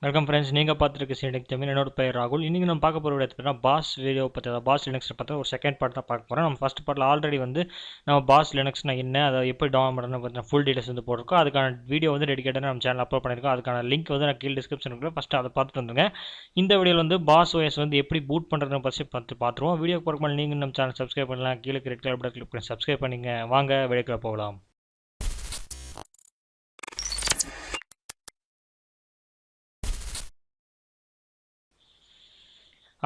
Welcome friends, நீங்கள் பார்த்துருக்க scenic Tamil. என்னோட பேர் ராகுல். இன்றைக்கி நம்ம பார்க்க போகிற பார்த்தீங்கன்னா பாஸ் வீடியோ பற்றி, அதாவது பாஸ் லினக்ஸை பற்றி ஒரு செகண்ட் பார்ட் தான் பார்க்க போகிறோம். நம்ம ஃபஸ்ட் பார்ட்டில் ஆல்ரெடி வந்து நம்ம பாஸ் லினக்ஸ்னா என்ன, அதை எப்படி டவுன்லோட் பண்ணுறதுன்னு பார்த்தீங்கன்னா ஃபுல் டீடைல்ஸ் வந்து போட்டிருக்கோம். அதுக்கான வீடியோ வந்து டெடிகேட்டாக நம்ம சேனல் அப்லோட் பண்ணியிருக்கோம். அதுக்கான லிங்க் வந்து நான் கீழே டிஸ்கிரிப்ஷன் இருக்குது. ஃபஸ்ட்டு அதை பார்த்துட்டு வந்துங்க. இந்த வீடியோவில் வந்து பாஸ் ஓஎஸ் வந்து எப்படி பூட் பண்ணுறதுன்னு பார்த்துருவோம். வீடியோ போகிறக்கு நீங்கள் நம்ம சேனல் சப்ஸ்கிரைப் பண்ணலாம். கீழே ரெட் கலர் பட்டன் கிளிக் பண்ணி சப்ஸ்கிரைப் பண்ணிங்க. வாங்க வீடியோக்குள்ள போகலாம்.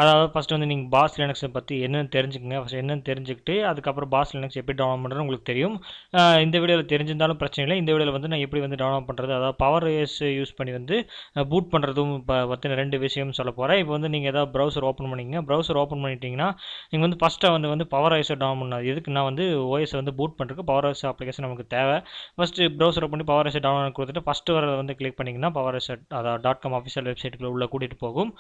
அதாவது ஃபஸ்ட்டு வந்து நீங்கள் பாஸ் லினக்ஸை பற்றி என்னென்னு தெரிஞ்சுக்கங்க. ஃபஸ்ட் என்னென்னு தெரிஞ்சுக்கிட்டு அதுக்கப்புறம் பாஸ் லினக்ஸ் எப்படி டவுன்லோட் பண்ணுறது உங்களுக்கு தெரியும். இந்த வீடியோவில் தெரிஞ்சிருந்தாலும் பிரச்சனை இல்லை. இந்த வீடியோவில் வந்து நான் எப்படி வந்து டவுன்லோட் பண்ணுறது, அதாவது பவர் ஓஎஸ் யூஸ் பண்ணி வந்து பூட் பண்ணுறதும் பற்றின 2 விஷயம் சொல்ல போகிறேன். இப்போ வந்து நீங்கள் ஏதாவது ப்ரௌசர் ஓப்பன் பண்ணிங்க. ப்ரௌசர் ஓப்பன் பண்ணிட்டீங்கன்னா நீங்கள் வந்து ஃபஸ்ட்டு வந்து பவர் ஓஎஸை டவுன் பண்ணாது. எதுக்கு நான் வந்து ஓஎஸை வந்து பூட் பண்ணுறதுக்கு பவர் ஓஎஸ் அப்ளிகேஷன் நமக்கு தேவை. ஃபஸ்ட்டு ப்ரௌசர் ஓப்பன் பண்ணி பவர் ஓஎஸை டவுன்லோட் கொடுத்துட்டு ஃபஸ்ட்டு வரதை வந்து கிளிக் பண்ணிங்கன்னா பவர் ஓஎஸ் அதாவது .com ஆஃபிஷியல் வெப்சைட்டுக்குள்ள உள்ள கூட்டிகிட்டு போகும்.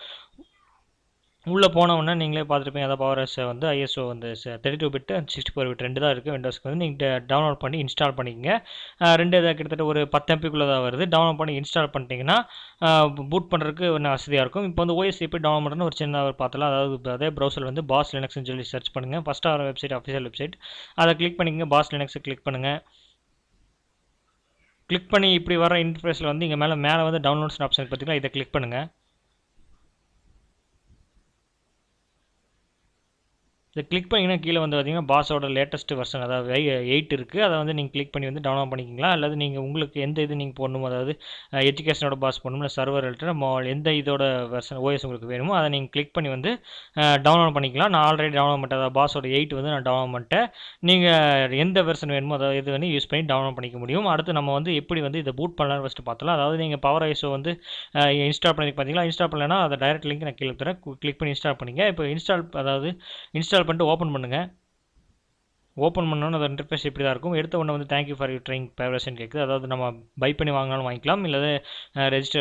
உள்ளே போனவுடனே நீங்களே பார்த்துருப்பீங்க. அதாவது பவர் ஓஎஸ் வந்து ஐஎஸ்ஓ வந்து 32 பிட் 64 பிட் 2 தான் இருக்குது. விண்டோஸ்க்கு வந்து நீங்கள் டவுன்லோட் பண்ணி இன்ஸ்டால் பண்ணிக்கங்க. 2 இதாக கிட்டத்தட்ட ஒரு 10 MB தான் வருது. டவுன்லோட் பண்ணி இன்ஸ்டால் பண்ணிட்டீங்கன்னா பூட் பண்ணுறதுக்கு ஒன்றும் வசதியாக இருக்கும். இப்போ வந்து ஓஎஸ் எப்படி டவுன்லோட் பண்ணுறதுன்னு ஒரு சின்ன பார்த்தலாம். அதாவது அதே ப்ரௌசர் வந்து பாஸ் லினக்ஸ்னு சொல்லி சர்ச் பண்ணுங்கள். ஃபஸ்ட்டு ஆகிற வெப்சைட் அஃபிஷியல் வெப்சைட், அதை கிளிக் பண்ணிக்கங்க. பாஸ் லினக்ஸை கிளிக் பண்ணுங்கள். கிளிக் பண்ணி இப்படி வர இன்டர்ஃபேஸில் வந்து இங்கே மேலே வந்து டவுன்லோட்ஸ் ஆப்ஷன் பார்த்தீங்கன்னா இதை கிளிக் பண்ணுங்கள். இதை கிளிக் பண்ணிங்கன்னா கீழே வந்து பார்த்தீங்கன்னா பாஸோட லேட்டஸ்ட் வெர்ஷன், அதாவது 8 இருக்குது. அதை வந்து நீங்கள் கிளிக் பண்ணி வந்து டவுன்லோட் பண்ணிக்கலாம். அல்லது நீங்கள் உங்களுக்கு எந்த இது நீங்கள் போடணுமோ, அதாவது எஜுகேஷனோட பாஸ் போடணும், இல்லை சர்வர் ரிலேட்டட் எந்த இதோட வெர்ஷன் ஓஎஸ் உங்களுக்கு வேணுமோ அதை நீங்கள் கிளிக் பண்ணி வந்து டவுன்லோட் பண்ணிக்கலாம். நான் ஆல்ரெடி டவுன்லோட் பண்ணிட்டேன். அதாவது பாஸோட 8 வந்து நான் டவுன்லோட் பண்ணிட்டேன். நீங்கள் எந்த வெர்ஷன் வேணுமோ அதாவது இது வந்து யூஸ் பண்ணி டவுன்லோட் பண்ணிக்க முடியும். அடுத்து நம்ம வந்து எப்படி வந்து இதை பூட் பண்ணலாம்னு ஃபஸ்ட்டு பார்த்தலாம். அதாவது நீங்கள் பவர் ஐஎஸ்ஓ வந்து இன்ஸ்டால் பண்ணி பார்த்தீங்களா, இன்ஸ்டால் பண்ணலைன்னா அதை டைரக்ட் லிங்க் நான் கீழே தரேன். கிளிக் பண்ணி இன்ஸ்டால் பண்ணிங்க. இப்போ இன்ஸ்டால் பண்ணிட்டு ஓப்பன் பண்ணுங்கள். ஓப்பன் பண்ணோன்னு அந்த இன்டர்ஃபேஸ் இப்படி தான் இருக்கும். எடுத்த உடனே வந்து தேங்க்யூ ஃபார் யூ ட்ரைங் பேவரேஷன் கேட்குது. அதாவது நம்ம பை பண்ணி வாங்கினாலும் வாங்கிக்கலாம், இல்லை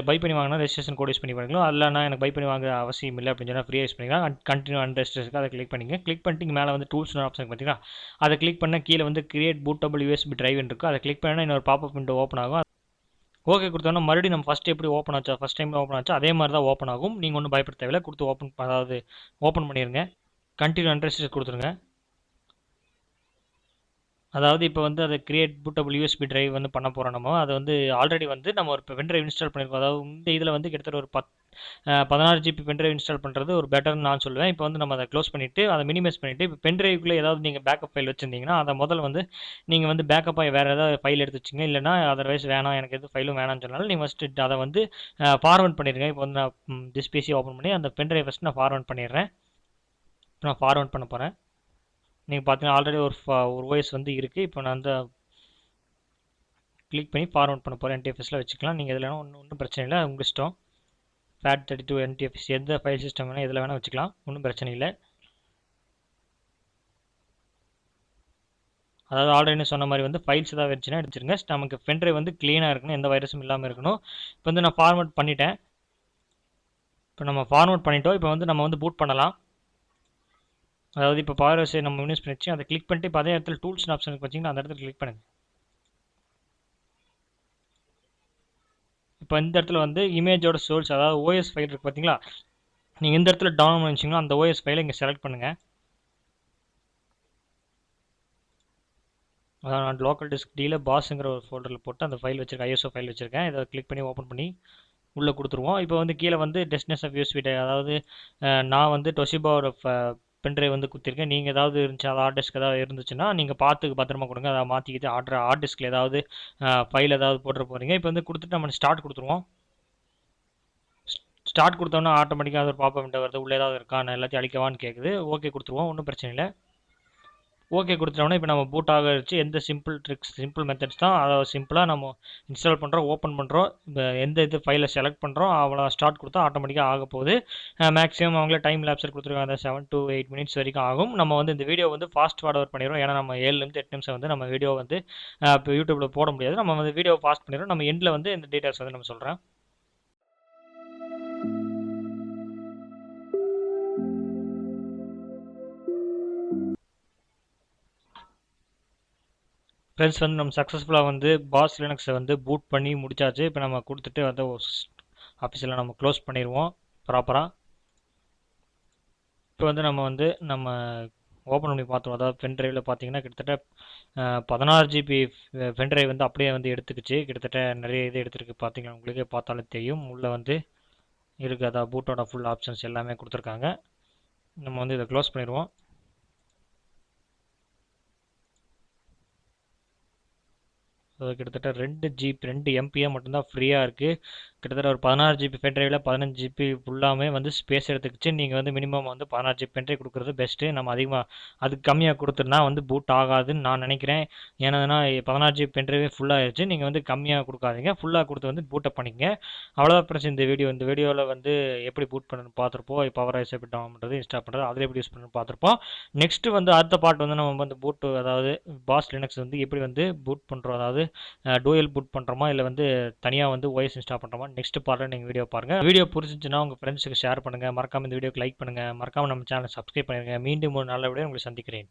பை பண்ணி வாங்கினா ரெஜிஸ்ட்ரேஷன் கோட் யூஸ் பண்ணி பண்ணிக்கலாம். இல்லைனா எனக்கு பை பண்ணி வாங்க அவசியம் இல்லை அப்படின்னு சொன்னால் ஃப்ரீயாக யூஸ் பண்ணிக்கலாம். கண்டினியூ அண்ட் ரெஜிஸ்ட்ரேஷனுக்கு அதை கிளிக் பண்ணிங்க. கிளிக் பண்ணிட்டு இங்கே மேலே வந்து டூல்ஸ் ஆப்ஷன் பார்த்தீங்கன்னா அதை கிளிக் பண்ண கீழே வந்து கிரியேட் பூட்டபிள் யூஎஸ்பி டிரைவ் இருக்குது. அதை கிளிக் பண்ணால் இன்னொரு பாப்அப் விண்டோ ஓப்பன் ஆகும். ஓகே கொடுத்தோன்னா மறுபடியும் நம்ம ஃபஸ்ட்டு எப்படி ஓப்பன் ஆச்சா, ஃபஸ்ட் டைம் ஓப்பன் ஆச்சா அதே மாதிரி தான் ஓப்பன் ஆகும். நீங்கள் ஒன்றும் பயப்பட தேவையில்லை. கொடுத்து ஓப்பன் பண்ணிடுங்க. கண்டினியூ அண்ட் ரெஜிஸ்ட்ரேஷன் கொடுத்துருங்க. அதாவது இப்போ வந்து அதை கிரியேட் பூட்டபிள் யூஎஸ்பி டிரைவ் வந்து பண்ண போகிறோம். நம்ம அதை வந்து ஆல்ரெடி வந்து நம்ம ஒரு பென்ட்ரைவ் இன்ஸ்டால் பண்ணியிருக்கோம். அதாவது இந்த இதில் வந்து கிட்டத்தட்ட ஒரு 16 GB பென்ட்ரைவ் இன்ஸ்டால் பண்ணுறது ஒரு பெட்டர்னு நான் சொல்லுவேன். இப்போ வந்து நம்ம அதை க்ளோஸ் பண்ணிவிட்டு அதை மினிமைஸ் பண்ணிவிட்டு இப்போ பென்ட்ரைவுக்குள்ளே ஏதாவது நீங்கள் பேக்கப் ஃபைல் வச்சுருந்தீங்கன்னா அதை முதல்ல வந்து நீங்கள் வந்து பேக்கப்பாக வேறு ஏதாவது ஃபைல் எடுத்து வச்சிங்க. இல்லைனா அதர்வைஸ் வேணாம், எனக்கு எது ஃபைலும் வேணாம்னு சொன்னாலும் நீங்கள் ஃபஸ்ட்டு அதை வந்து ஃபார்வர்ட் பண்ணிடுங்க. இப்போ வந்து நான் திஸ் பிசி ஓப்பன் பண்ணி அந்த பென்ட்ரைவ் ஃபஸ்ட்டு நான் ஃபார்வர்ட் பண்ணிடுறேன். இப்போ நான் ஃபார்வர்ட் பண்ண போகிறேன். நீங்கள் பார்த்தீங்கன்னா ஆல்ரெடி ஒரு ஓஎஸ் வந்து இருக்குது. இப்போ நான் அந்த கிளிக் பண்ணி ஃபார்வர்ட் பண்ண போகிறேன். NTFSல வச்சுக்கலாம். நீங்கள் இதில் ஒன்றும் பிரச்சனை இல்லை, உங்கள் இஷ்டம். FAT32 NTFS எந்த ஃபைல் சிஸ்டம் வேணால் இதில் வேணால் வச்சுக்கலாம், ஒன்றும் பிரச்சனை இல்லை. அதாவது ஆல்ரெடி சொன்ன மாதிரி வந்து ஃபைல்ஸ் ஏதாவது வச்சுன்னா எடுத்துருங்க. நமக்கு பென்ட்ரைவ் வந்து க்ளீனாக இருக்கணும், எந்த வைரஸும் இல்லாமல் இருக்கணும். இப்போ வந்து நான் ஃபார்வர்ட் பண்ணிட்டேன். இப்போ நம்ம ஃபார்வர்ட் பண்ணிட்டோம். இப்போ வந்து நம்ம வந்து பூட் பண்ணலாம். அதாவது இப்போ பவர் ஓஎஸ் நம்ம யூஸ் பண்ணிச்சு அதை கிளிக் பண்ணிட்டு இப்போ அதே இடத்துல டூல்ஸ் ஆப்ஷனுக்கு வச்சிங்கன்னா அந்த இடத்துல கிளிக் பண்ணுங்கள். இப்போ இந்த இடத்துல வந்து இமேஜோட சோர்ஸ், அதாவது ஓஎஸ் ஃபைல் இருக்குது பார்த்தீங்களா, நீங்கள் இந்த இடத்துல டவுன்லோட் பண்ணி வச்சிங்கன்னா அந்த ஓஎஸ் ஃபைலை இங்கே செலக்ட் பண்ணுங்கள். அதாவது நான் லோக்கல் டிஸ்க் டியில் பாஸுங்கிற ஒரு ஃபோல்டரில் போட்டு அந்த ஃபைல் வச்சுருக்கேன், ஐஎஸ்ஓ ஃபைல் வச்சுருக்கேன். இதை கிளிக் பண்ணி ஓப்பன் பண்ணி உள்ளே கொடுத்துருவோம். இப்போ வந்து கீழே வந்து டெஸ்டினேஷன் ஆஃப் யூஎஸ்பி டிரைவ், அதாவது நான் வந்து டொஷிபாவோட பென்ட்ரைவ் வந்து கொடுத்துருக்கேன். நீங்கள் ஏதாவது இருந்துச்சு, அது ஹார்ட் டிஸ்க் ஏதாவது இருந்துச்சுன்னா நீங்கள் பார்த்து பத்திரமா கொடுங்க. அதை மாற்றிக்கிட்டு ஹார்ட் டிஸ்கில் ஏதாவது ஃபைல் ஏதாவது போட்டு போகிறீங்க. இப்போ வந்து கொடுத்துட்டு நம்ம ஸ்டார்ட் கொடுத்துருவோம். ஸ்டார்ட் கொடுத்தோன்னா ஆட்டோமேட்டிக்காக ஒரு பாப்பா விண்டோ வருது. உள்ளே ஏதாவது இருக்கா, நான் எல்லாத்தையும் அழிக்கவான்னு கேட்குது. ஓகே கொடுத்துருவோம், ஒன்றும் பிரச்சனை இல்லை. ஓகே கொடுத்துட்டோம்னா இப்போ நம்ம பூட் ஆகிடுச்சு. எந்த சிம்பிள் மெத்தட்ஸ் தான், அதாவது சிம்பிளாக நம்ம இன்ஸ்டால் பண்ணுறோம், ஓப்பன் பண்ணுறோம், எந்த இது ஃபைலை செலக்ட் பண்ணுறோம், அவ்வளோ ஸ்டார்ட் கொடுத்தா ஆட்டோமேட்டிக்காக ஆக போகுது. மேக்ஸிமம் அவங்களே டைம் லேப்ஸர் கொடுத்துருக்காங்க, 7 to 8 minutes வரைக்கும் ஆகும். நம்ம வந்து இந்த வீடியோ வந்து ஃபாஸ்ட் ஃபார்வர்ட் பண்ணிடுறோம். ஏன்னா நம்ம 7 to 8 நிமிஷம் வந்து நம்ம வீடியோ வந்து இப்போ யூடியூப்பில் போட முடியாது. நம்ம வந்து வீடியோ ஃபாஸ்ட் பண்ணிடுறோம். நம்ம எண்டில் வந்து இந்த டீட்டெயில்ஸ் வந்து நம்ம சொல்கிறேன். ஃப்ரெண்ட்ஸ் வந்து நம்ம சக்ஸஸ்ஃபுல்லாக வந்து பாஸ் லினக்ஸை வந்து பூட் பண்ணி முடிச்சாச்சு. இப்போ நம்ம கொடுத்துட்டு வந்து ஆஃபீஸில் நம்ம க்ளோஸ் பண்ணிடுவோம் ப்ராப்பராக. இப்போ வந்து நம்ம ஓப்பன் பண்ணி பார்த்தோம். அதாவது பென் ட்ரைவில் பார்த்தீங்கன்னா கிட்டத்தட்ட 16 ஜிபி பென் ட்ரைவ் வந்து அப்படியே வந்து எடுத்துக்கிச்சு. கிட்டத்தட்ட நிறைய இது எடுத்துருக்கு. பார்த்தீங்கன்னா உங்களுக்கே பார்த்தாலே தெரியும். உள்ளே வந்து இருக்குது, அதாவது பூட்டோட ஃபுல் ஆப்ஷன்ஸ் எல்லாமே கொடுத்துருக்காங்க. நம்ம வந்து இதை க்ளோஸ் பண்ணிடுவோம். கிட்டத்தட்ட 2 MPA மட்டும்தான் ஃப்ரீயாக இருக்குது. கிட்டத்தட்ட ஒரு 16 ஜிபி பென் ட்ரைவில் 15 ஜிபி ஃபுல்லாமே வந்து ஸ்பேஸ் எடுத்துக்கிச்சு. நீங்கள் வந்து மினிமம் வந்து 16 ஜிபி பென் ட்ரைவ் கொடுக்குறது பெஸ்ட்டு. நம்ம அதிகமாக அதுக்கு கம்மியாக கொடுத்துருந்தா வந்து பூட் ஆகாதுன்னு நான் நினைக்கிறேன். ஏன்னா 16 ஜிபி பென் ட்ரைவே ஃபுல்லாகிடுச்சு. நீங்கள் வந்து கம்மியாக கொடுக்காதீங்க, ஃபுல்லாக கொடுத்து வந்து பூட்டப் பண்ணிக்கங்க. அவ்வளோதான் பிரச்சனை. இந்த வீடியோவில் வந்து எப்படி பூட் பண்ணணும்னு பார்த்துருப்போம். பவர் ஐஸ் எப்படி டவுன் பண்ணுறது, இன்ஸ்டால் பண்ணுறது, அதில் எப்படி யூஸ் பண்ணணும்னு பார்த்துருப்போம். நெக்ஸ்ட்டு வந்து அடுத்த பார்ட் வந்து நம்ம வந்து பூட்டு, அதாவது பாஸ் லினக்ஸ் வந்து எப்படி வந்து பூட் பண்ணுறோம், அதாவது டூயல் பூட் பண்ணுறோமா இல்லை வந்து தனியாக வந்து OS இன்ஸ்டால் பண்ணுறோமா, நெக்ஸ்ட் பார்ட்டில் நீங்கள் வீடியோ பாருங்கள். வீடியோ பிடிச்சிச்சுன்னா உங்கள் ஃப்ரெண்ட்ஸுக்கு ஷேர் பண்ணுங்கள். மறக்காமல் இந்த வீடியோக்கு லைக் பண்ணுங்கள். மறக்காமல் நம்ம சேனலை சப்ஸ்கிரைப் பண்ணிடுங்க. மீண்டும் ஒரு நல்ல வீடியோ உங்களை சந்திக்கிறேன்.